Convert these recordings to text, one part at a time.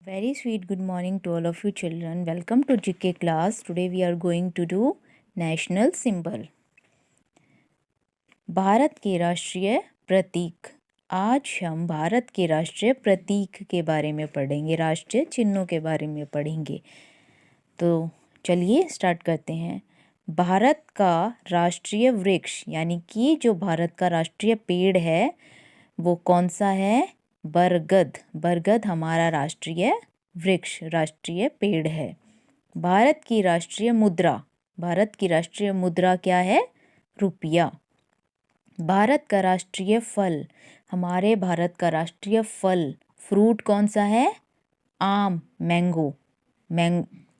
Very sweet good morning to all of you children. Welcome to GK class. Today we are going to do national symbol. Bharat के राष्ट्रीय प्रतीक। आज हम भारत के राष्ट्रीय प्रतीक के बारे में पढ़ेंगे, राष्ट्रीय चिन्हों के बारे में पढ़ेंगे। तो चलिए स्टार्ट करते हैं। भारत का राष्ट्रीय वृक्ष यानी कि जो भारत का राष्ट्रीय पेड़ है वो कौन सा है? बरगद। बरगद हमारा राष्ट्रीय वृक्ष, राष्ट्रीय पेड़ है। भारत की राष्ट्रीय मुद्रा। भारत की राष्ट्रीय मुद्रा क्या है? रुपया। भारत का राष्ट्रीय फल। हमारे भारत का राष्ट्रीय फल, फ्रूट कौन सा है? आम, मैंगो।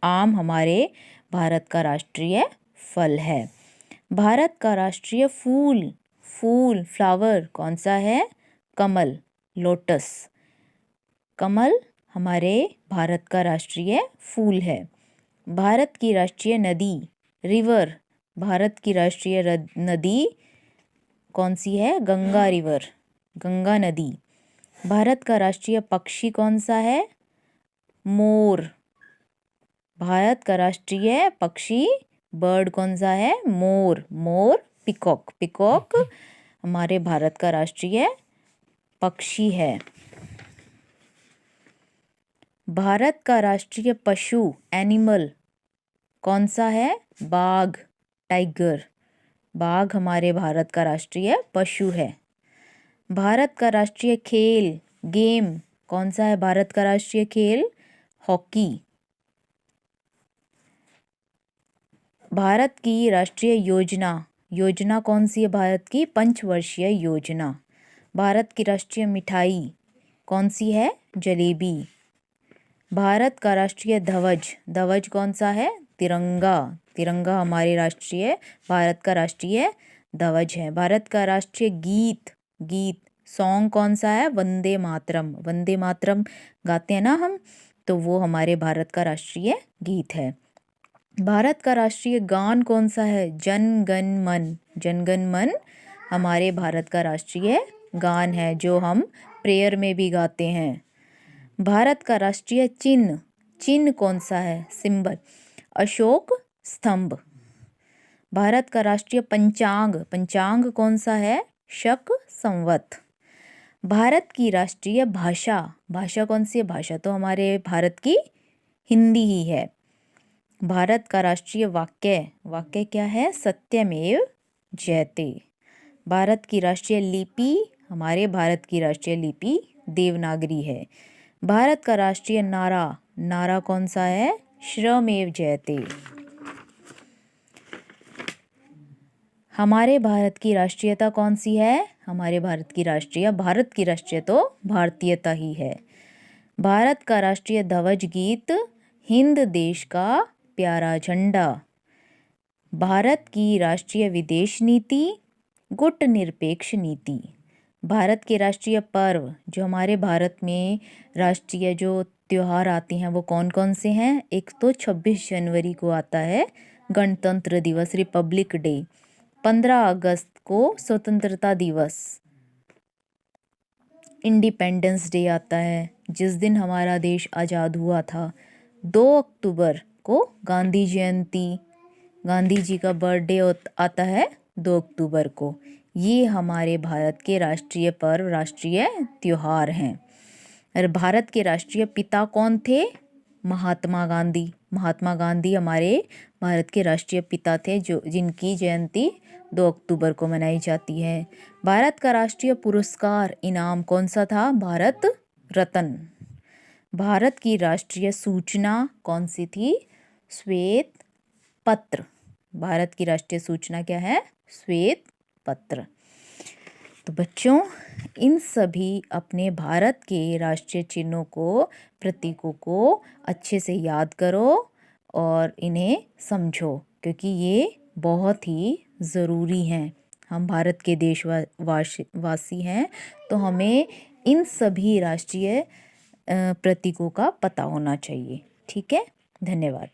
आम हमारे भारत का राष्ट्रीय फल है। भारत का राष्ट्रीय फूल, फ्लावर कौन सा है? कमल, लोटस। कमल हमारे भारत का राष्ट्रीय फूल है। भारत की राष्ट्रीय नदी, रिवर। भारत की राष्ट्रीय नदी कौन सी है? गंगा रिवर, गंगा नदी। भारत का राष्ट्रीय पक्षी कौन सा है? मोर। भारत का राष्ट्रीय पक्षी, बर्ड कौन सा है? मोर, पिकॉक। पिकॉक हमारे भारत का राष्ट्रीय पक्षी है। भारत का राष्ट्रीय पशु, एनिमल कौन सा है? बाघ, टाइगर। बाघ हमारे भारत का राष्ट्रीय पशु है। भारत का राष्ट्रीय खेल, गेम कौन सा है? भारत का राष्ट्रीय खेल हॉकी। भारत की राष्ट्रीय योजना कौन सी है? भारत की पंचवर्षीय योजना। भारत की राष्ट्रीय मिठाई कौन सी है? जलेबी। भारत का राष्ट्रीय ध्वज कौन सा है? तिरंगा। तिरंगा हमारे भारत का राष्ट्रीय ध्वज है। भारत का राष्ट्रीय गीत सॉन्ग कौन सा है? वंदे मातरम। वंदे मातरम गाते हैं ना हम, तो वो हमारे भारत का राष्ट्रीय गीत है। भारत का राष्ट्रीय गान कौन सा है? जन गण मन। जन गण मन हमारे भारत का राष्ट्रीय गान है जो हम प्रेयर में भी गाते हैं। भारत का राष्ट्रीय चिन्ह कौन सा है? सिंबल अशोक स्तंभ। भारत का राष्ट्रीय पंचांग कौन सा है? शक संवत। भारत की राष्ट्रीय भाषा कौन सी है? भाषा तो हमारे भारत की हिंदी ही है। भारत का राष्ट्रीय वाक्य क्या है? सत्यमेव जयते। भारत की राष्ट्रीय लिपि, हमारे भारत की राष्ट्रीय लिपि देवनागरी है। भारत का राष्ट्रीय नारा कौन सा है? श्रमेव जयते। हमारे भारत की राष्ट्रीयता कौन सी है? हमारे भारत की राष्ट्रीय तो भारतीयता ही है। भारत का राष्ट्रीय ध्वज गीत हिंद देश का प्यारा झंडा। भारत की राष्ट्रीय विदेश नीति गुटनिरपेक्ष नीति। भारत के राष्ट्रीय पर्व, जो हमारे भारत में राष्ट्रीय जो त्योहार आते हैं वो कौन कौन से हैं? एक तो 26 जनवरी को आता है गणतंत्र दिवस, रिपब्लिक डे। 15 अगस्त को स्वतंत्रता दिवस, इंडिपेंडेंस डे आता है, जिस दिन हमारा देश आज़ाद हुआ था। 2 अक्टूबर को गांधी जयंती, गांधी जी का बर्थडे आता है 2 अक्टूबर को। ये हमारे भारत के राष्ट्रीय पर्व, राष्ट्रीय त्योहार हैं। और भारत के राष्ट्रीय पिता कौन थे? महात्मा गांधी। महात्मा गांधी हमारे भारत के राष्ट्रीय पिता थे, जो जिनकी जयंती 2 अक्टूबर को मनाई जाती है। भारत का राष्ट्रीय पुरस्कार, इनाम कौन सा था? भारत रत्न। भारत की राष्ट्रीय सूचना कौन सी थी? श्वेत पत्र। भारत की राष्ट्रीय सूचना क्या है? श्वेत पत्र। तो बच्चों, इन सभी अपने भारत के राष्ट्रीय चिन्हों को, प्रतीकों को अच्छे से याद करो और इन्हें समझो, क्योंकि ये बहुत ही ज़रूरी हैं। हम भारत के देशवासी हैं, तो हमें इन सभी राष्ट्रीय प्रतीकों का पता होना चाहिए। ठीक है, धन्यवाद।